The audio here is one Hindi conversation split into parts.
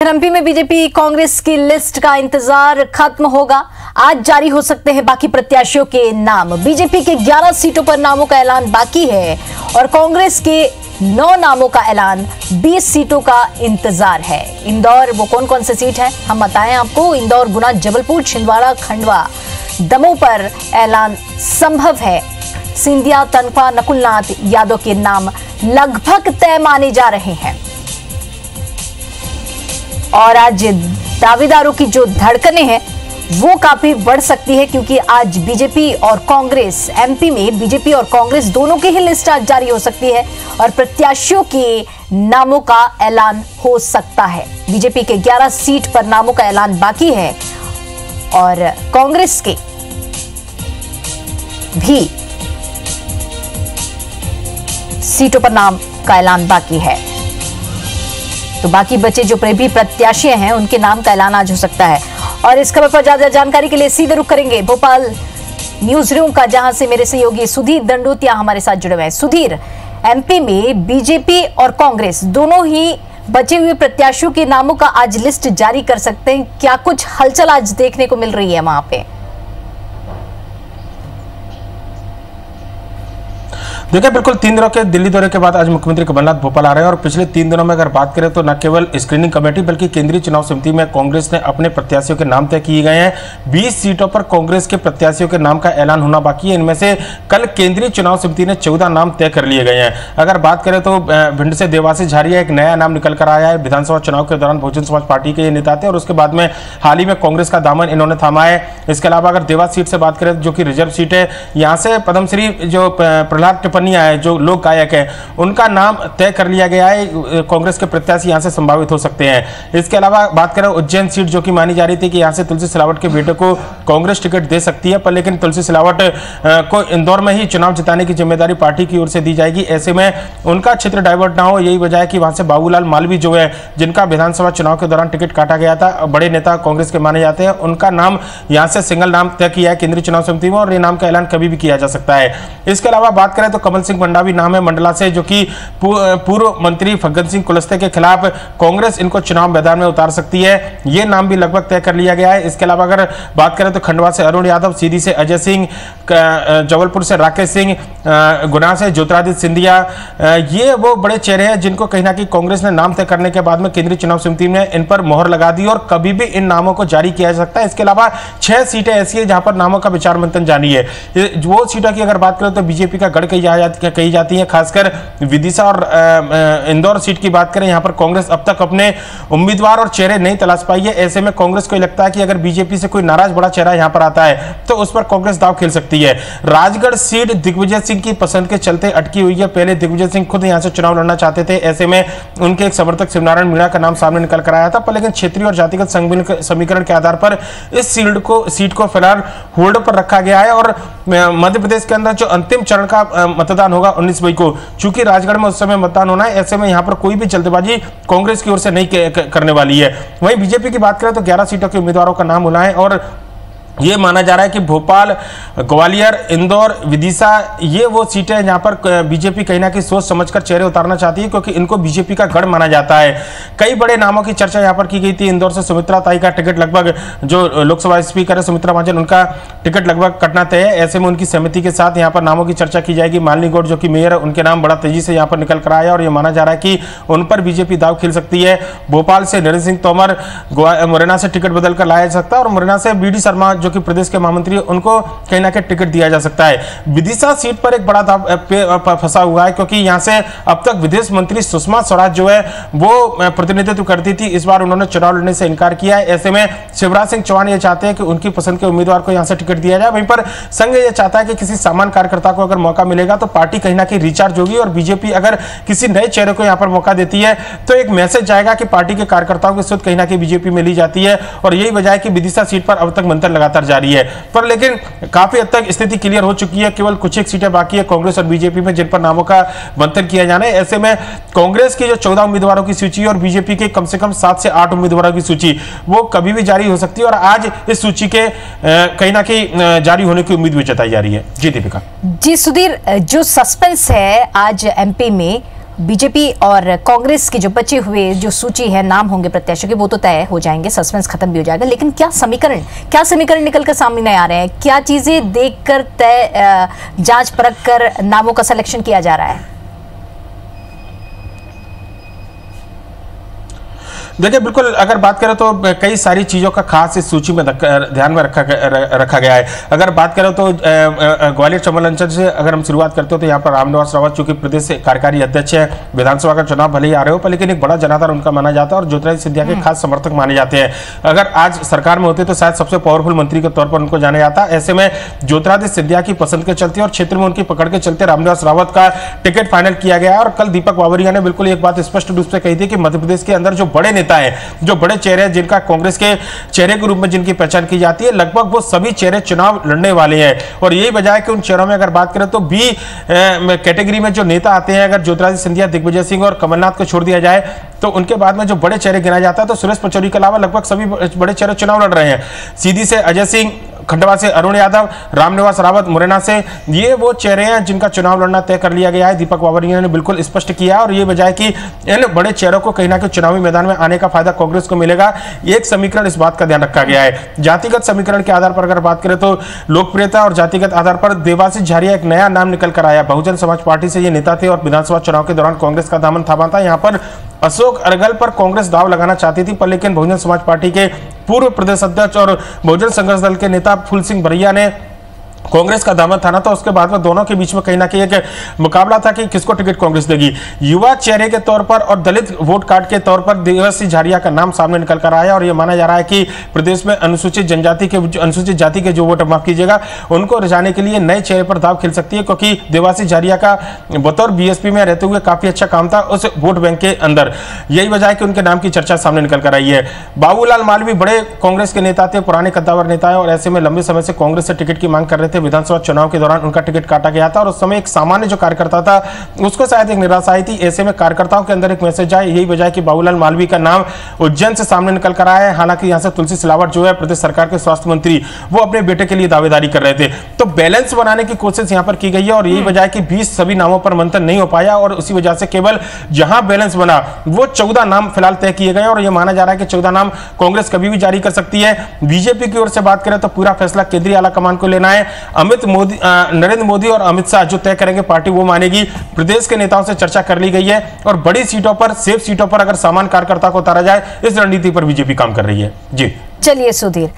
एमपी में बीजेपी कांग्रेस की लिस्ट का इंतजार खत्म होगा। आज जारी हो सकते हैं बाकी प्रत्याशियों के नाम। बीजेपी के 11 सीटों पर नामों का ऐलान बाकी है और कांग्रेस के 9 नामों का ऐलान, 20 सीटों का इंतजार है। इंदौर वो कौन कौन से सीट है हम बताएं आपको। इंदौर, गुना, जबलपुर, छिंदवाड़ा, खंडवा, दमोह पर ऐलान संभव है। सिंधिया, तनख्वाह, नकुलनाथ यादव के नाम लगभग तय माने जा रहे हैं और आज दावेदारों की जो धड़कनें हैं वो काफी बढ़ सकती है, क्योंकि आज बीजेपी और कांग्रेस, एमपी में बीजेपी और कांग्रेस दोनों की ही लिस्ट आज जारी हो सकती है और प्रत्याशियों के नामों का ऐलान हो सकता है। बीजेपी के 11 सीट पर नामों का ऐलान बाकी है और कांग्रेस के भी सीटों पर नाम का ऐलान बाकी है। तो बाकी बचे जो भी प्रत्याशी हैं उनके नाम का ऐलान आज हो सकता है। और इस खबर पर ज्यादा जानकारी के लिए सीधे रुख करेंगे भोपाल न्यूज रूम का, जहां से मेरे सहयोगी सुधीर दंडोतिया हमारे साथ जुड़े हुए हैं। सुधीर, एमपी में बीजेपी और कांग्रेस दोनों ही बचे हुए प्रत्याशियों के नामों का आज लिस्ट जारी कर सकते हैं। क्या कुछ हलचल आज देखने को मिल रही है वहां पे? देखिए, बिल्कुल 3 दिनों के दिल्ली दौरे के बाद आज मुख्यमंत्री कमलनाथ भोपाल आ रहे हैं और पिछले 3 दिनों में अगर बात करें तो न केवल स्क्रीनिंग कमेटी बल्कि केंद्रीय चुनाव समिति में कांग्रेस ने अपने प्रत्याशियों के नाम तय किए गए हैं। 20 सीटों पर कांग्रेस के प्रत्याशियों के नाम का ऐलान होना बाकी है। इनमें से कल केंद्रीय चुनाव समिति ने 14 नाम तय कर लिए गए हैं। अगर बात करें तो भिंड से देवाशीष झारिया एक नया नाम निकल कर आया है। विधानसभा चुनाव के दौरान बहुजन समाज पार्टी के ये नेता थे और उसके बाद में हाल ही में कांग्रेस का दामन इन्होंने थामा है। इसके अलावा अगर देवास सीट से बात करें जो कि रिजर्व सीट है, यहाँ से पद्मश्री जो प्रहलाद टिपनिया है, जो लोक गायक है, उनका नाम तय कर लिया गया है। कांग्रेस के प्रत्याशी यहां से संभावित हो सकते हैं। इसके अलावा बात करें उज्जैन सीट, जो कि मानी जा रही थी कि यहां से तुलसी सिलावट के बेटे को कांग्रेस टिकट दे सकती है, पर लेकिन तुलसी सिलावट को इंदौर में ही चुनाव जिताने की जिम्मेदारी पार्टी की ओर से दी जाएगी। ऐसे में उनका क्षेत्र डाइवर्ट ना हो, यही वजह है कि वहां से बाबूलाल मालवी जो है, जिनका विधानसभा चुनाव के दौरान टिकट काटा गया था, बड़े नेता कांग्रेस के माने जाते हैं, उनका नाम यहां से सिंगल नाम तय किया है केंद्रीय चुनाव समिति में और ये नाम का ऐलान कभी भी किया जा सकता है। इसके अलावा बात करें तो कमल सिंह मंडावी नाम है मंडला से, जो कि पूर्व मंत्री फग्गन सिंह कुलस्ते के खिलाफ कांग्रेस इनको चुनाव मैदान में उतार सकती है। यह नाम भी लगभग तय कर लिया गया है। इसके अलावा अगर बात करें तो खंडवा से अरुण यादव, सीधी से अजय सिंह, जबलपुर से राकेश सिंह, गुना से ज्योतिरादित्य सिंधिया, ये वो बड़े चेहरे हैं जिनको कहीं ना कहीं कांग्रेस ने नाम तय करने के बाद में केंद्रीय चुनाव समिति ने इन पर मोहर लगा दी और कभी भी इन नामों को जारी किया जा सकता है। इसके अलावा 6 सीटें ऐसी है जहां पर नामों का विचार मंथन जारी है। वो सीटों की अगर बात करें तो बीजेपी का गढ़ कही जाती है, खासकर विदिशा और इंदौर सीट की बात करें, यहां पर कांग्रेस अब तक अपने उम्मीदवार और चेहरे नहीं तलाश पाई है। ऐसे में कांग्रेस को लगता है कि अगर बीजेपी से कोई नाराज बड़ा चेहरा यहां पर आता है तो उस पर कांग्रेस दांव खेल सकती है। राजगढ़ सीट दिग्विजय सिंह की पसंद के चलते अटकी हुई है। पहले दिग्विजय सिंह खुद यहां से चुनाव लड़ना चाहते थे। ऐसे में उनके एक समर्थक शिवनारायण मीणा का नाम सामने निकल कर आया था, पर लेकिन क्षेत्रीय और जातिगत समीकरण के आधार पर इस सीट को फिलहाल होल्ड पर रखा गया है और मध्य प्रदेश के अंदर जो अंतिम चरण का मतदान होगा 19 मई को, चूंकि राजगढ़ में उस समय मतदान होना है, ऐसे में यहां पर कोई भी जल्दबाजी कांग्रेस की ओर से नहीं करने वाली है। वहीं बीजेपी की बात करें तो 11 सीटों के उम्मीदवारों का नाम होना है और ये माना जा रहा है कि भोपाल, ग्वालियर, इंदौर, विदिशा, ये वो सीटें हैं जहां पर बीजेपी कहीं ना कहीं सोच समझकर चेहरे उतारना चाहती है, क्योंकि इनको बीजेपी का गढ़ माना जाता है। कई बड़े नामों की चर्चा यहां पर की गई थी। इंदौर से सुमित्रा ताई का टिकट लगभग, जो लोकसभा स्पीकर है सुमित्रा महाजन, उनका टिकट लगभग कटना तय है। ऐसे में उनकी सहमति के साथ यहाँ पर नामों की चर्चा की जाएगी। मालिनी गौड़ जो कि मेयर है, उनके नाम बड़ा तेजी से यहाँ पर निकल कर आया और यह माना जा रहा है कि उन पर बीजेपी दाव खेल सकती है। भोपाल से नरेंद्र सिंह तोमर, मुरैना से टिकट बदल कर लाया जा सकता है और मुरैना से बीडी शर्मा जो कि प्रदेश के महामंत्री, उनको कहीं ना कहीं टिकट दिया जा सकता है। विदिशा सीट पर एक बड़ा दांव फंसा हुआ है, क्योंकि यहां से अब तक विदेश मंत्री सुषमा स्वराज जो है वो प्रतिनिधित्व करती थी। इस बार उन्होंने चुनाव लड़ने से इनकार किया है। ऐसे में शिवराज सिंह चौहान ये चाहते हैं कि उनकी पसंद के उम्मीदवार को यहां से टिकट दिया जाए। वहीं पर संघ ये चाहता है कि किसी सामान्य कार्यकर्ता को अगर मौका मिलेगा तो पार्टी कहीं ना कहीं रिचार्ज होगी और बीजेपी अगर किसी नए चेहरे को यहां पर मौका देती है तो एक मैसेज जाएगा कि पार्टी के कार्यकर्ताओं की सुध कहीं ना कहीं बीजेपी में ली जाती है और यही वजह है कि विदिशा सीट पर अब तक मंथन लगातार जारी है। पर लेकिन काफी हद तक स्थिति क्लियर हो चुकी है। केवल कुछ एक सीटें बाकी है कांग्रेस और बीजेपी में जिन पर नामों का मंथन किया जाना है। ऐसे में कांग्रेस की जो 14 उम्मीदवारों की सूची और बीजेपी के कम से कम 7 से 8 उम्मीदवारों की सूची वो कभी भी जारी हो सकती है और आज इस सूची के कहीं ना कहीं जारी होने की उम्मीद भी जताई जा रही है। जी दीपिका। जी सुधीर, जो सस्पेंस है आज एमपी में बीजेपी और कांग्रेस की जो बचे हुए जो सूची है, नाम होंगे प्रत्याशियों के, वो तो तय हो जाएंगे, सस्पेंस खत्म भी हो जाएगा। लेकिन क्या समीकरण निकलकर सामने आ रहे हैं? क्या चीजें देखकर तय जांच परख कर नामों का सिलेक्शन किया जा रहा है? देखिए, बिल्कुल अगर बात करें तो कई सारी चीज़ों का खास इस सूची में ध्यान में रखा गया है। अगर बात करें तो ग्वालियर चंबल अंचल से अगर हम शुरुआत करते हो तो यहाँ पर रामनिवास रावत चूंकि प्रदेश से कार्यकारी अध्यक्ष है, विधानसभा का चुनाव भले ही आ रहे हो पर लेकिन एक बड़ा जनाधार उनका माना जाता है और ज्योतिरादित्य सिंधिया के खास समर्थक माने जाते हैं। अगर आज सरकार में होते तो शायद सबसे पावरफुल मंत्री के तौर पर उनको जाना जाता। ऐसे में ज्योतिरादित्य सिंधिया की पसंद के चलते और क्षेत्र में उनकी पकड़ के चलते रामनिवास रावत का टिकट फाइनल किया गया। और कल दीपक बावरिया ने बिल्कुल एक बात स्पष्ट रूप से कही थी कि मध्य प्रदेश के अंदर जो बड़े नेता है, जो बड़े चेहरे हैं, जिनका कांग्रेस के चेहरे के रूप में जिनकी पहचान की जाती है, लगभग वो सभी चेहरे चुनाव लड़ने वाले हैं। और यही वजह है कि उन चेहरों में अगर बात करें तो बी कैटेगरी में जो नेता आते हैं, अगर ज्योतिरादित्य सिंधिया, दिग्विजय सिंह और कमलनाथ को छोड़ दिया जाए तो उनके बाद में जो बड़े चेहरे गिना जाता है तो सुरेश पचौरी के अलावा लगभग सभी बड़े चेहरे चुनाव लड़ रहे हैं। सीधी से अजय सिंह, खंडवा से अरुण यादव, रामनिवास रावत मुरैना से, ये वो चेहरे हैं जिनका चुनाव लड़ना तय कर लिया गया है। दीपक बावरिया ने बिल्कुल स्पष्ट किया और ये वजह है कि इन बड़े चेहरों को कहीं ना कहीं चुनावी मैदान में आने का फायदा कांग्रेस को मिलेगा। एक समीकरण इस बात का ध्यान रखा गया है। जातिगत समीकरण के आधार पर अगर बात करें तो लोकप्रियता और जातिगत आधार पर देवाशीष झारिया एक नया नाम निकल कर आया। बहुजन समाज पार्टी से ये नेता थे और विधानसभा चुनाव के दौरान कांग्रेस का दामन थामा था। यहाँ पर अशोक अरगल पर कांग्रेस दाव लगाना चाहती थी पर लेकिन बहुजन समाज पार्टी के पूर्व प्रदेश अध्यक्ष और बहुजन संघर्ष दल के नेता फूल सिंह भरैया ने कांग्रेस का दामन थाना था। उसके बाद में दोनों के बीच में कहीं ना कहीं एक मुकाबला था कि किसको टिकट कांग्रेस देगी। युवा चेहरे के तौर पर और दलित वोट कार्ड के तौर पर देवाशीष झारिया का नाम सामने निकल कर आया और यह माना जा रहा है कि प्रदेश में अनुसूचित जाति के जो वोट, माफ कीजिएगा, उनको रिझाने के लिए नए चेहरे पर दाव खिल सकती है क्योंकि देवाशीष झारिया का बतौर बीएसपी में रहते हुए काफी अच्छा काम था उस वोट बैंक के अंदर। यही वजह है कि उनके नाम की चर्चा सामने निकल कर आई है। बाबूलाल मालवी बड़े कांग्रेस के नेता थे, पुराने कद्दावर नेता है और ऐसे में लंबे समय से कांग्रेस से टिकट की मांग कर रहे थे। विधानसभा चुनाव के दौरान उनका टिकट काटा गया था और उस समय एक सामान्य जो कार्यकर्ता था उसको शायद एक निराशा आई थी। ऐसे में कार्यकर्ताओं के अंदर एक मैसेज आया। यही वजह है कि बाबूलाल मालवी का नाम उज्जैन से सामने निकल कर आया है। हालांकि यहां से तुलसी सिलावट जो है प्रदेश सरकार के स्वास्थ्य मंत्री, वो अपने बेटे के लिए दावेदारी कर रहे थे। तो बैलेंस बनाने की कोशिश यहां पर की गई है और यही वजह है कि 20 सभी नामों पर मंथन नहीं हो पाया और उसी वजह से केवल जहां बैलेंस बना वो 14 नाम फिलहाल तय किए गए और यह माना जा रहा है कि 14 नाम कांग्रेस कभी भी जारी कर सकती है। बीजेपी की ओर से बात करें तो पूरा फैसला केंद्रीय आला कमान को लेना है। नरेंद्र मोदी और अमित शाह जो तय करेंगे पार्टी वो मानेगी। प्रदेश के नेताओं से चर्चा कर ली गई है और बड़ी सीटों पर, सेफ सीटों पर अगर सामान्य कार्यकर्ता को उतारा जाए, इस रणनीति पर बीजेपी काम कर रही है। जी चलिए सुधीर,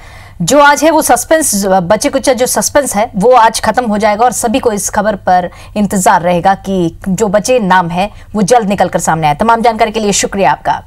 जो आज है वो सस्पेंस, बचे कुछ जो सस्पेंस है वो आज खत्म हो जाएगा और सभी को इस खबर पर इंतजार रहेगा कि जो बचे नाम है वो जल्द निकलकर सामने आए। तमाम जानकारी के लिए शुक्रिया आपका।